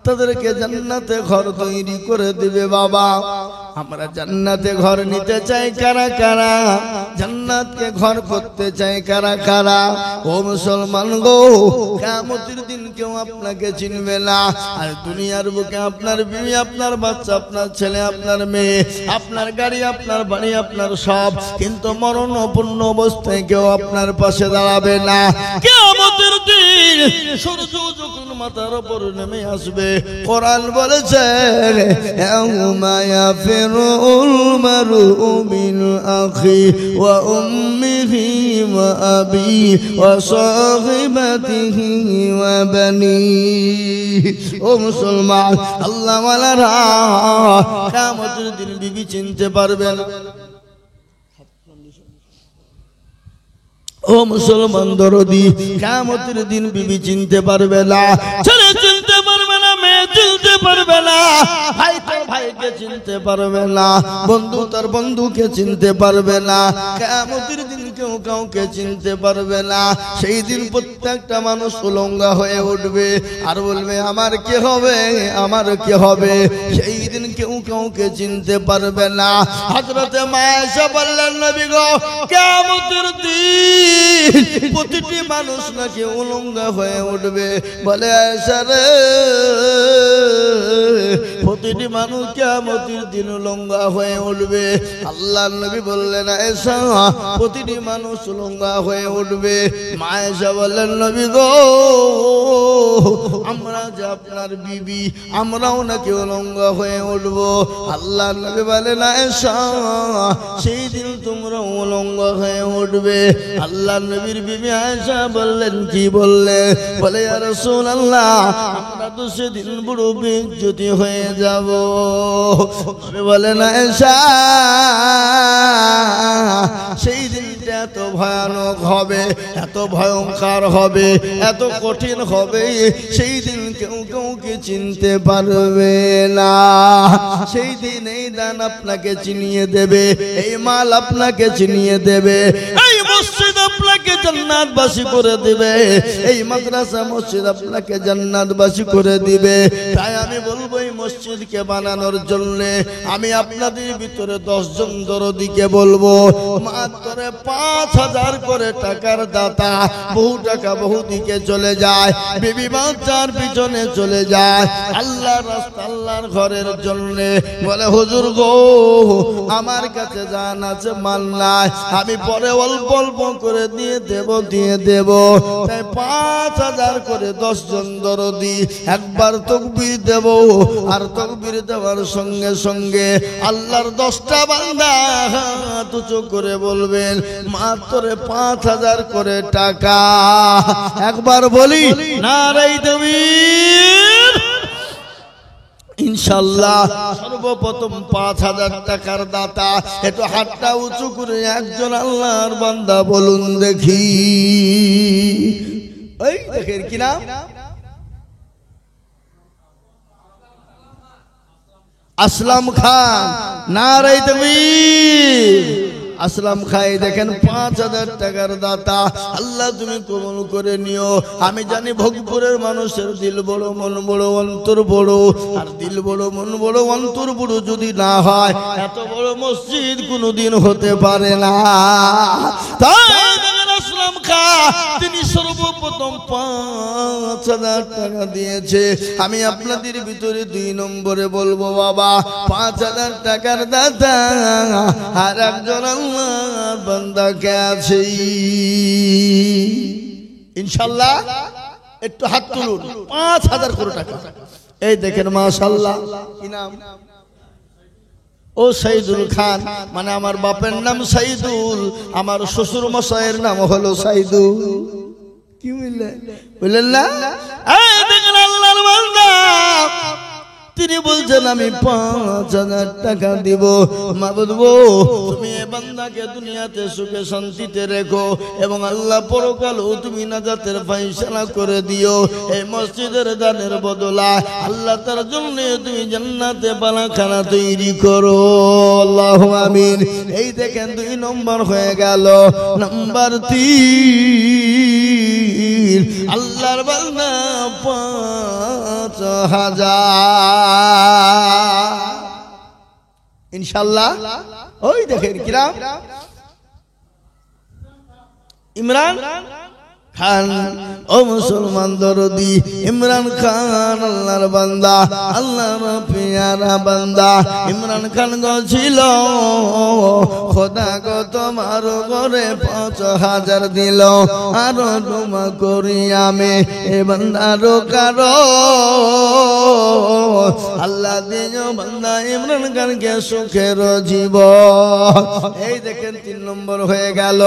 তাদেরকে জান্নাতে ঘর তৈরি করে দিবে। বাবা, আমরা জান্নাতে ঘর নিতে চাই কারা কারা? জান্নাতকে ঘর করতে চাই কারা কারা? ও মুসলমান গো, কিয়ামতের দিন কেউ আপনাকে চিনবে না। আর দুনিয়ার বুকে আপনার বিবি, আপনার বাচ্চা, আপনার ছেলে, আপনার মেয়ে, আপনার গাড়ি, আপনার বাড়ি, আপনার সব, কিন্তু মরণাপন্ন অবস্থায় কেউ আপনার পাশে দাঁড়াবে না। কিয়ামতের দিন সূর্য যখন মাথার উপর নেমে আসবে, কোরআন বলেছে, ইয়াউমা ইয়াফিরুল মারউ মিন আখি ওয়া উম্মিহি ওয়া আবি ওয়া সাহিবাতিহি ওয়া বানি। ও মুসলমান, আল্লাহ ওয়ালারা, কিয়ামতের দিন বিবি চিনতে পারবেন। ও মুসলমান দরদি, কিয়ামতের দিন বিবি চিনতে পারবে না, ছেলে চিনতে পারবে না, মেয়ে চিনতে পারবে না, ভাই তার ভাইকে চিনতে পারবে না, বন্ধু তার বন্ধুকে চিনতে পারবে না। কিয়ামতের দিন কেউ কাউকে চিনতে পারবে না। সেই দিন প্রত্যেকটা মানুষ উলঙ্গা হয়ে উঠবে আর বলবে, আমার কি হবে, আমার কি হবে। সেই দিন কেউ কাউকে চিনতে পারবে না। হযরতে মা আয়েশা বললেন, নবী গো, কিয়ামতের দিন প্রতিটি মানুষ নাকি উলঙ্গা হয়ে উঠবে। বলে, আয়েশা রে, প্রতিটি মানুষ কিয়ামতের দিন উলঙ্গা হয়ে উঠবে। আল্লাহর নবী বললেন, আয়েশা, প্রতিটি মানুষ উলঙ্গা হয়ে উঠবে। মা আয়েশা বললেন, নবী গো, আমরা যে আপনার বিবি, আমরাও নাকি উলঙ্গা হয়ে উঠবো। আল্লাহর নবী বলেন, আয়েশা, সেই দিন তোমরা উলঙ্গা হয়ে উঠবে। আল্লাহর নবীর বিবি আয়েশা বললেন, কি বললে? বলে, ইয়া রাসূলুল্লাহ, আমরা তো সেদিন বড় বেইজ্জতি হয়ে যাব। বলেন, আয়েশা, সেই দিনটা এত ভয়ানক হবে, এত ভয়ঙ্কর হবে, এত কঠিন হবে, সেই দিন কেউ কাউকে চিনতে পারবে না। সেই দিন এই দান আপনাকে চিনিয়ে দেবে, এই মাল আপনাকে চিনিয়ে দেবে, এই মসজিদ আপনাকে জান্নাতবাসী করে দিবে, এই মাদ্রাসা মসজিদ আপনাকে জান্নাতবাসী করে দিবে। তাই আমি বলবো এই মসজিদকে বানানোর জন্য আমি আপনাদের ভিতরে 10 জন দরদিকে বলবো, মাত্র 5,000 করে টাকার দাতা। বহু টাকা বহু দিকে চলে যায়, বিবি বাচ্চার পিছনে চলে যায়, আল্লাহর রাস্তা আল্লাহর ঘরের জন্য। বলে হুজুর গো, আমার কাছে জান আছে, মাল নাই, আমি পরে অল্প অল্প করে দিয়ে দেব। তাই 5,000 করে 10 জন দরদি একবার তাকবীর দেব, আর তাকবীর দেওয়ার সঙ্গে সঙ্গে আল্লাহর 10টা বান্দা হাত উঁচু করে বলবেন মাত্র 5,000 করে টাকা। একবার বলি নারে তাকবীর। ইনশাআল্লাহ সর্বপ্রথম 5,000 টাকার দাতা, একটু হাতটা উঁচু করে একজন আল্লাহর বান্দা বলুন দেখি। ওই দেখেন কি নাম? আসলাম খান। নারে তাকবীর। আসলাম খাই দেখেন 5,000 টাকার দাতা। আল্লাহ তুমি কবুল করে নিও। আমি জানি ভোগপুরের মানুষের দিল বড়, মন বড়, অন্তর বড়। আর দিল বড়, মন বড়, অন্তর বড় যদি না হয় এত বড় মসজিদ কোনোদিন হতে পারে না। তাই আসলাম খা তিনি সর্বপ্রথম 5,000 টাকা দিয়েছে। আমি আপনাদের ভিতরে 2 নম্বরে বলবো বাবা 5,000 টাকার দাতা আর একজন আল্লাহর বান্দা কে আছে? ইনশাআল্লাহ একটু হাত তুলুন। 5,000 করে টাকা। এই দেখেন মাশাআল্লাহ। কি নাম? ও সাইদুল খান, মানে আমার বাপের নাম সাইদুল, আমার শ্বশুর মশাইয়ের নাম হলো সাইদুল। কি বুঝলেন না? এই দেখেন আল্লাহর বান্দা তিনি বলছেন আমি 5,000 টাকা দিব। মাবুদ গো, তুমি এই বান্দাকে দুনিয়াতে সুখে শান্তিতে রেখো এবং আল্লাহ পরকালও তুমি নাজাতের ফয়সালা করে দিও। এই মসজিদের দানের বদলা আল্লাহ তার জন্য তুমি জান্নাতে বালাখানা তৈরি করো। আল্লাহু আমিন। এই দেখেন 2 নম্বর হয়ে গেল। নাম্বার 3 আল্লাহর বান্দা 5,000 ইনশাআল্লাহ। ওই দেখেন কিরাম ইমরান খান, ও মুসলমান দরদি ইমরান খান আল্লাহর বান্দা, আল্লাহর পিয়ারা বান্দা। ইমরান খান ছিল খোদা গো তোমার ঘরে 5,000 দিল, আরো ডুমা করি আমি এ বান্দার কারো আল্লাহ দিও বান্দা ইমরান খানকে সুখের জীবন। এই দেখেন 3 নম্বর হয়ে গেল।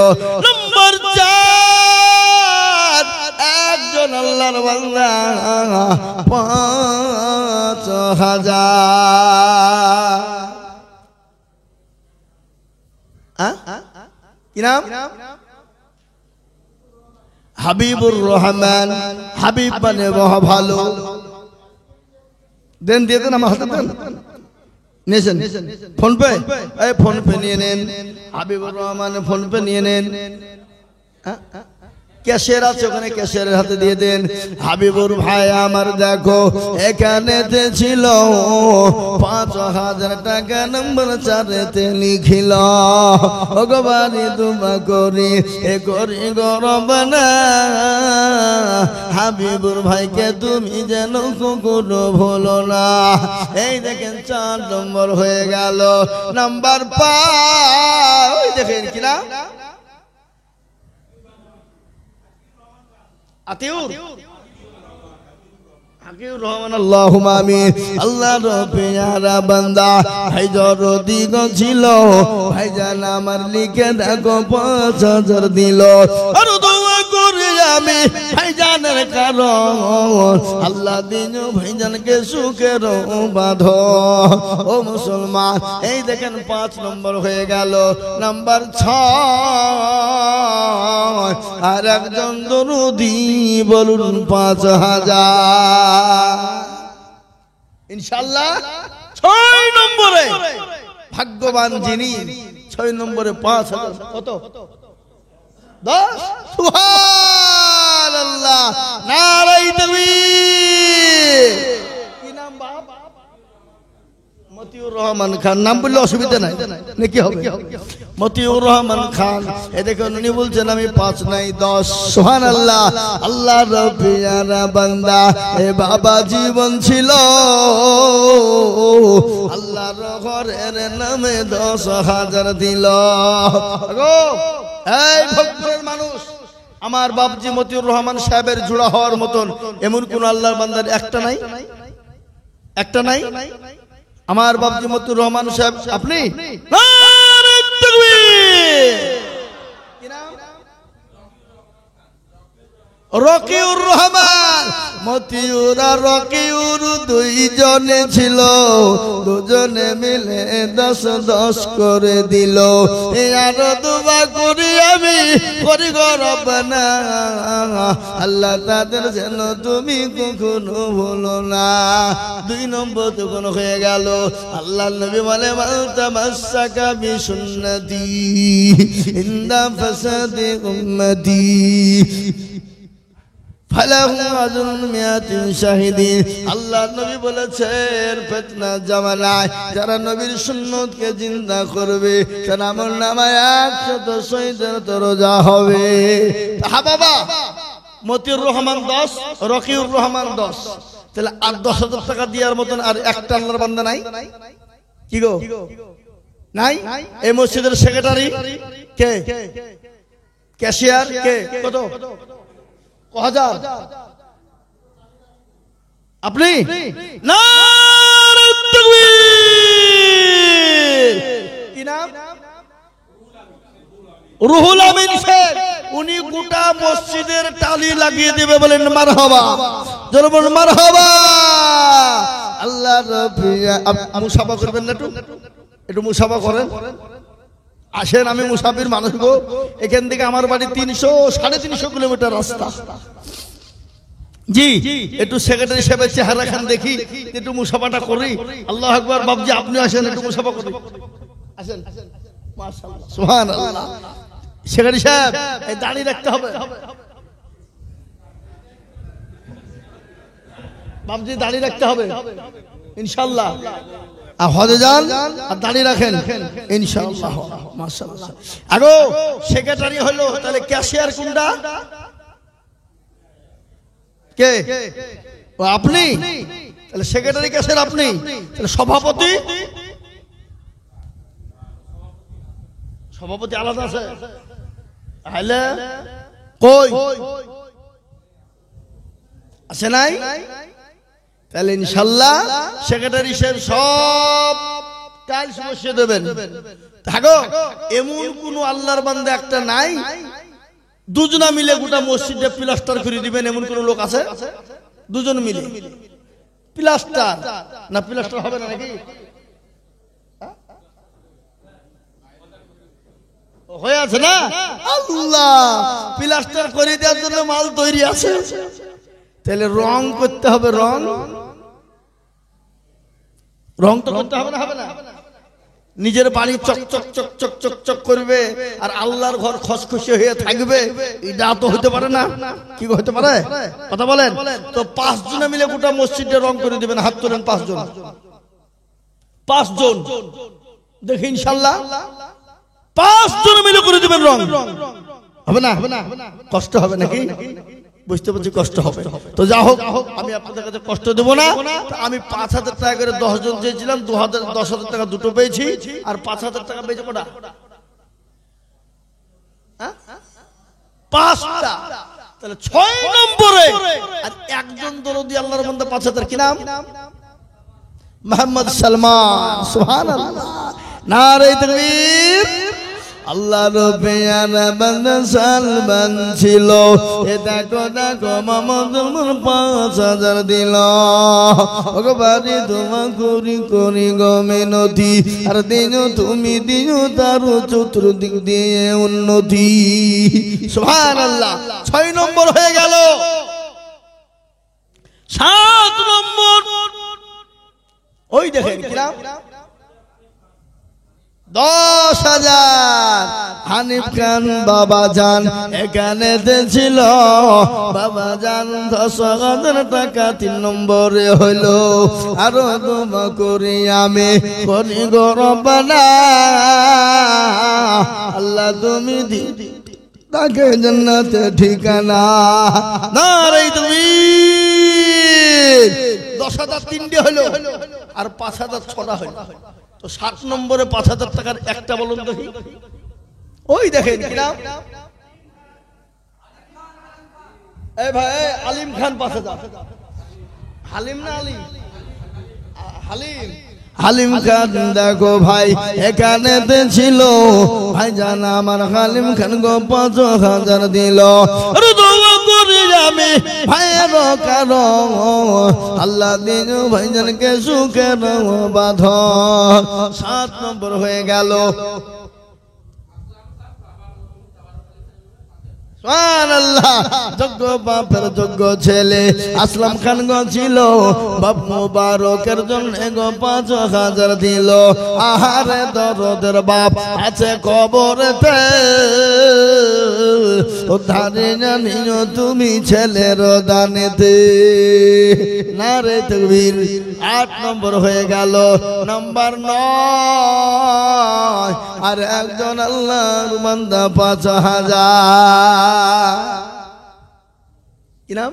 নম্বর 4 একজন আল্লাহর বান্দা 5,000। কি নাম? হাবিবুর রহমান। হাবিব মানে ভালো। দেন দিয়ে দেন, আমার হাতে দেন। নিয়েছেন ফোন পে? এই ফোন পে নিয়ে নেন। হাবিবুর রহমান ফোন পে নিয়ে নেন। ক্যাশিয়ার আছে ওখানে, ক্যাশিয়ারের হাতে দিয়ে দেন। হাবিবুর ভাই আমার দেখো এখানে ছিল 5,000 টাকা নম্বর 4 লিখিল। ভগবানী তোমা করি এ করি গরব না, হাবিবুর ভাইকে তুমি যেন কখনো ভুলো না। এই দেখেন 4 নম্বর হয়ে গেল। নাম্বার 5 ওই দেখেন কিনা আতিউর হাকিউর রহমান। আল্লাহুম্মা আমিন। আল্লাহর পেয়ারা বান্দা ভাইজান দিগ ছিল, ভাইজান আমার লিখে দেখো 5,000 দিল। আর দোয়া করে আমি ভাইজানের কারণ আল্লাহ দিন ভাইজানকে সুখের বাঁধন ও মুসলমান এই দেখেন 5 নম্বর হয়ে গেল নাম্বার 6 আর একজন দরুদি বলুন 5000 ইনশাআল্লাহ 6 নম্বরে ভাগ্যবান যিনি 6 নম্বরে 5000 কত 10 সুবহানাল্লাহ নারায়ে তাকবীর কি নাম বাপ মতিউর রহমান খান নাম বললে অসুবিধা নাই নাকি হবে মতিউর রহমান খান এ দেখুন উনি বলছেন আমি 5 নাই 10 সুবহানাল্লাহ আল্লাহর প্রিয়ারা বান্দা এ বাবা জীবন ছিল আল্লাহর ঘরের নামে 10,000 দিল গো এই ভক্তের মানুষ আমার বাপজি মতিউর রহমান সাহেবের জোড়া হওয়ার মতন এমন কোন আল্লাহর বান্দার একটা নাই আমার বাপজি মতিউর রহমান সাহেব আপনি নারে তাকবীর কি নাম রকিউর রহমান মতিউর আর রকিউর দুইজনে ছিল দুজনে মিলে 10 করে দিল আর দুবা করি আমি করি গো রব্বানা আল্লাহ তাদের যেন তুমি কখনো ভুলো না 2 নম্বর তখন হয়ে গেল আল্লাহর নবী বলে মালতামাসসাকা বিসুন্নতি ইনদা ফাসাদি উম্মতি আল্লাহ নবী বলেছেন ফিতনা জামানায় যারা নবীর সুন্নতকে জিন্দা করবে তার আমলনামায় 100 শহীদের দরজা হবে হ্যাঁ বাবা মতিউর রহমান 10 রকিউর রহমান 10 তাহলে আর 10,000 টাকা দেওয়ার মতন আর একটা আল্লাহর বান্দা নাই কি গো নাই এই মসজিদের সেক্রেটারি কে ক্যাশিয়ার কে কত হাজার আপনি নারে তাকবীর কি নাম রুহুল আমিন শেখ উনি গোটা মসজিদের টালি লাগিয়ে দিবে বলেন মারহাবা জোরে বলুন মারহাবা আল্লাহর মুসাফা করবেন না একটু মুসাফা করেন আসেন আমি মুসাফির মানুষ গো এখান থেকে আমার বাড়ি 300-350 কিলোমিটার রাস্তা জি একটু সেক্রেটারি সাহেবের চেহারা খান দেখি একটু মুসাফাটা করি আল্লাহু আকবার বাপজি আপনি আসেন একটু মুসাফা করি আসেন মাশাআল্লাহ সুবহানাল্লাহ সেক্রেটারি সাহেব এই দাড়ি রাখতে হবে বাপজি দাড়ি রাখতে হবে ইনশাআল্লাহ আর হজে যান আর দাঁড়িয়ে রাখেন ইনশাআল্লাহ মাশাআল্লাহ আগো সেক্রেটারি হলো তাহলে ক্যাশিয়ার কোনটা কে ও আপনি তাহলে সেক্রেটারি ক্যাশিয়ার আপনি তাহলে সভাপতি আলাদা আছে তাহলে কই আছে নাই তাহলে ইনশাআল্লাহ সেক্রেটারি সাহেব সব টাইলস বসিয়ে দেবেন থাকো এমন কোন আল্লাহর বান্দা একটা নাই দুজনা মিলে গোটা মসজিদে প্লাস্টার করে দিবেন এমন কোন লোক আছে দুজন মিলে প্লাস্টার না প্লাস্টার হবে না নাকি হয়ে আছে না আল্লাহ প্লাস্টার করে দেওয়ার জন্য মাল তৈরি আছে তাহলে রং করতে হবে রং তো করতে হবে না নিজের বাড়ি চক চক চক চক চক চক করবে আর আল্লাহর ঘর খসখসে হয়ে থাকবে এটা তো হতে পারে না কি হতে পারে কথা বলেন তো 5 জনে মিলে গোটা মসজিদে রং করে দিবেন হাত তোলেন 5 জন দেখি ইনশাআল্লাহ 5 জন মিলে করে দিবেন রং হবে না কষ্ট হবে নাকি বুঝতে পারছি কষ্ট হবে তো যা হোক আমি আপনাদের কাছে কষ্ট দেব না আমি 5,000 টাকা করে 10 জন চেয়েছিলাম 10,000 টাকা দুটো পেয়েছি আর 5,000 টাকা পেয়েছে কোটা 5টা তাহলে 6 নম্বরে আর একজন দরদি আল্লাহর বান্দা 5,000 কি নাম মোহাম্মদ সালমান সুবহানাল্লাহ নারে তাকবীর আল্লাহর পেয়ারা বান্দা সালমান ছিল এ দেখো দেখো মোহাম্মদ 5000 দিল ওগো বাড়ি তোমা করি করি গো মিনতি আর দিও তুমি দিও তার চতুর্দিক দিয়ে উন্নতি সুবহানাল্লাহ 6 নম্বর হয়ে গেল 7 নম্বর ওই দেখেন কিরাম 10,000 হানিফ খান বাবা জান এখানে ছিল বাবা জান 10,000 টাকা 3 নম্বরে হইলো আরো দোয়া করি আমি করি গো রব্বানা আল্লাহ তুমি তাকে জান্নাতে ঠিকানা নারে তাকবীর 10,000 তিনটে হলো আর 5,000 ছটা হলো তো 7 নম্বরে 5,000 টাকার একটা বলুন দেখি ওই দেখেন কিরাম এই ভাই আলিম খান 5,000 হালিম না আলিম হালিম হালিম খান দেখো ভাই এখানে ছিল ভাই জান আমার হালিম খান গো 5,000 দিল আরে দোয়া করি আমি ভাইয়ের কারণ আল্লাহ দিন ভাইজানকে সুখের বাঁধন 7 নম্বর হয়ে গেল সুবহানাল্লাহ যোগ্য বাপের যোগ্য ছেলে আসলাম খান গো ছিল বাপ মুবারকের জন্য গো 5,000 দিল আহারে দরদের বাপ আছে কবরেতে উদ্ধারে জানিও তুমি ছেলের দানেতে নারে তাকবীর 8 নম্বর হয়ে গেল নাম্বার 9 আর একজন আল্লাহর বান্দা 5,000 কি নাম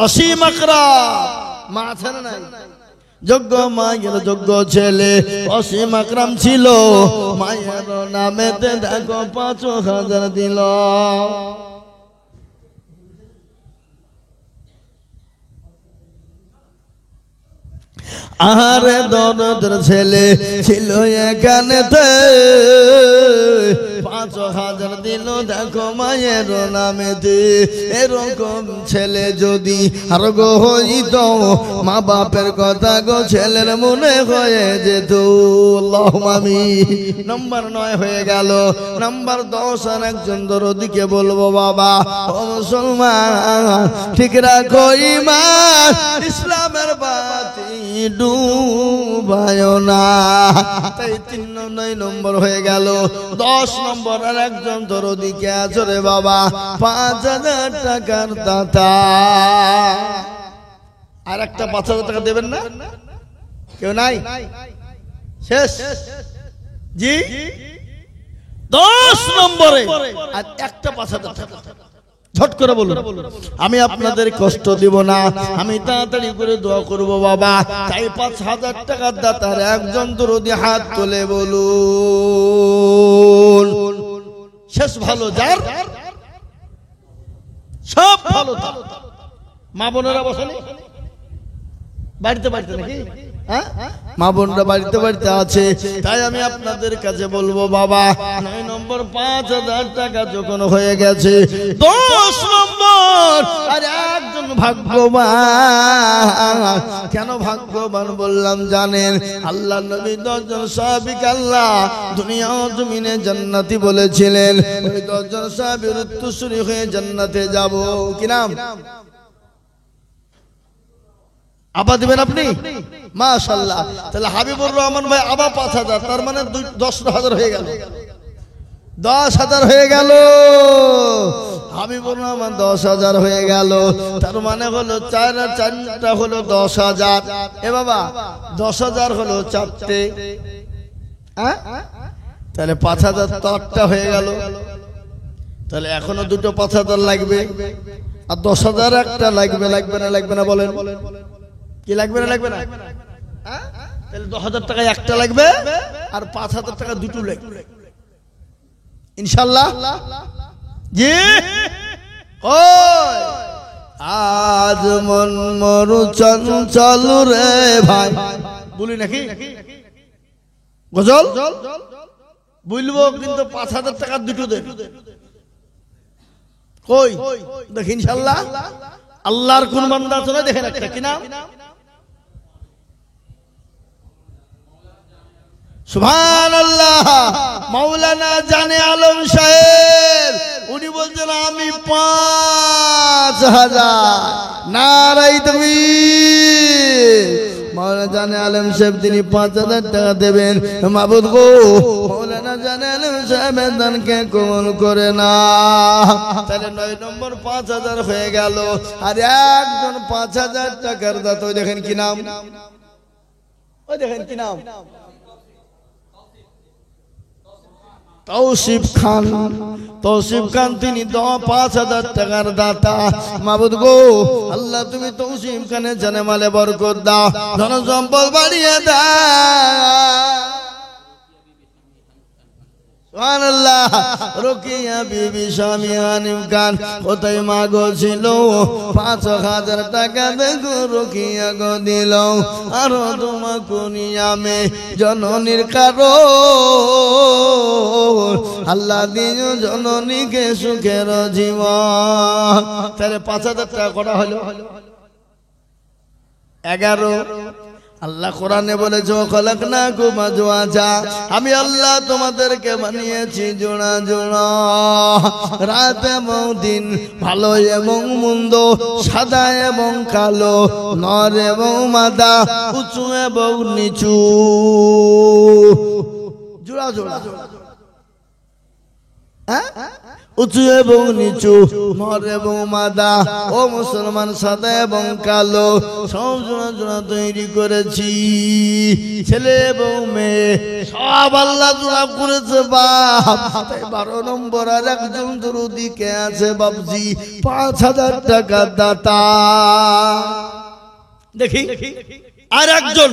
অসীম আকরাম মা আছে না নাই যোগ্য মায়ের যোগ্য ছেলে অসীম আকরাম ছিল মায়ের নামেতে দেখো 5,000 দিল আহারে দরদের ছেলে ছিল এখানেতে 5,000 দিল দেখো মায়ের নামেতে এরকম ছেলে যদি আর গো হইত মা বাপের কথা গো ছেলের মনে হয়ে যেত আল্লাহুম্মা আমিন নাম্বার 9 হয়ে গেল নাম্বার 10 আর একজন দরদিকে বলবো বাবা ও মুসলমান ঠিক রাখো ঈমান ইসলামের বাতি ডুবায় না তাই 3 নম্বর হয়ে গেল 10 নম্বর আর একজন দরদিকে আছে রে বাবা 5,000 টাকার দাতা আর একটা 5,000 টাকা দেবেন না কেউ নাই শেষ জি 10 নম্বরে আর একটা 5,000 টাকা ঝট করে বলুন আমি আপনাদের কষ্ট দিব না আমি তাড়াতাড়ি করে দোয়া করব বাবা তাই 5,000 টাকার দাতার একজন দরদি হাত তুলে বলুন শেষ ভালো যার সব ভালো মা বোনেরা বসেনি বাড়িতে বাড়িতে নাকি হ্যাঁ মা বোনরা বাড়িতে বাড়িতে আছে তাই আমি আপনাদের কাছে বলবো বাবা 9 নম্বর 5,000 টাকা যখন হয়ে গেছে 10 নম্বর আর একজন ভাগ্যবান কেন ভাগ্যবান বললাম জানেন আল্লাহ নবী 10 জন সাহাবীকে আল্লাহ দুনিয়া ও জমিনে জান্নাতি বলেছিলেন ওই 10 জন সাহাবীর উত্তরসূরি হয়ে জান্নাতে যাব কি নাম আবা দিবেন আপনি মাশাআল্লাহ তাহলে হাবিবুর রহমান ভাই আবা 5,000 তার মানে 10,000 হয়ে গেল 10,000 হয়ে গেল হাবিবুর রহমান 10,000 হয়ে গেল তার মানে হলো 4টা হলো 10,000 এ বাবা 10,000 হলো 4টে হ্যাঁ তাহলে 5,000 4টা হয়ে গেল তাহলে এখনো দুটো 5,000 লাগবে আর 10,000 একটা লাগবে লাগবে না বলেন কি লাগবে না হ্যাঁ তাহলে 10,000 টাকা একটা লাগবে আর 5,000 টাকা দুটো লাগবে ইনশাআল্লাহ জি ওই আজ মন মরু চঞ্চল রে ভাই বলি নাকি গজল বলবো কিন্তু 5,000 টাকা দুটো দেন। কই দেখি ইনশাআল্লাহ আল্লাহর কোন বান্দা আছে না দেখেন একটা কি নাম সুবহানাল্লাহ মাওলানা জানে আলম সাহেব উনি বলছেন আমি 5,000 নারায়ে তাকবীর মাওলানা জানে আলম সাহেব তিনি 5,000 টাকা দেবেন মাবুদ গো মাওলানা জানে আলম সাহেবের দানকে কবুল করে না তাহলে 9 নম্বর 5,000 হয়ে গেল আর একজন 5,000 টাকার দাতা দেখেন কি নাম ওই দেখেন কি নাম তৌসিফ খান তিনি 5,000 টাকার দাতা মাবুদ গো আল্লাহ তুমি তৌসিফ খানের জানে মালে বরকত দাও ধন সম্পদ বাড়িয়ে দাও সুবহানাল্লাহ রোকিয়া বিবি স্বামী হানিফ খান কোথায় মাগো ছিল 5,000 টাকা দেখো রোকিয়া গো দিল আর তোমাকে নিয়ামে জননীর কারণ আল্লাহ দিও জননীকে সুখের জীবন তাহলে 5,000 টাকা করা হলো 11 আল্লাহ কোরআনে বলেছে খলাকনাকুম আজওয়াজা আমি আল্লাহ তোমাদেরকে বানিয়েছি জোড়া জোড়া রাত এবং দিন ভালো এবং মন্দ সাদা এবং কালো নর এবং মাদা উঁচু এবং নিচু জোড়া জোড়া হ্যাঁ উঁচু এবং নিচু নর এবং মাদা ও মুসলমান সাদা এবং কালো সব জোড়া জোড়া তৈরি করেছি ছেলে এবং মেয়ে সব আল্লাহ জোড়া করেছে বাপ 12 নম্বর আর একজন দরুদি কে আছে বাবজি 5,000 টাকা দাতা দেখি আর একজন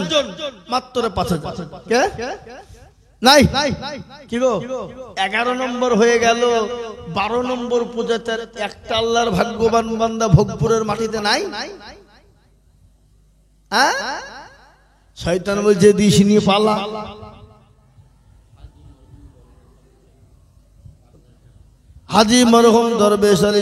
মাত্র 5,000 কে নাই কি গো 11 নম্বর হয়ে গেল 12 নম্বর পূজাতে একটা আল্লাহর ভাগ্যবান বান্দা ভোগপুরের মাটিতে নাই হ্যাঁ শয়তান বলছে দিশনি পালা হাজী মরহুম দরবেশ আলী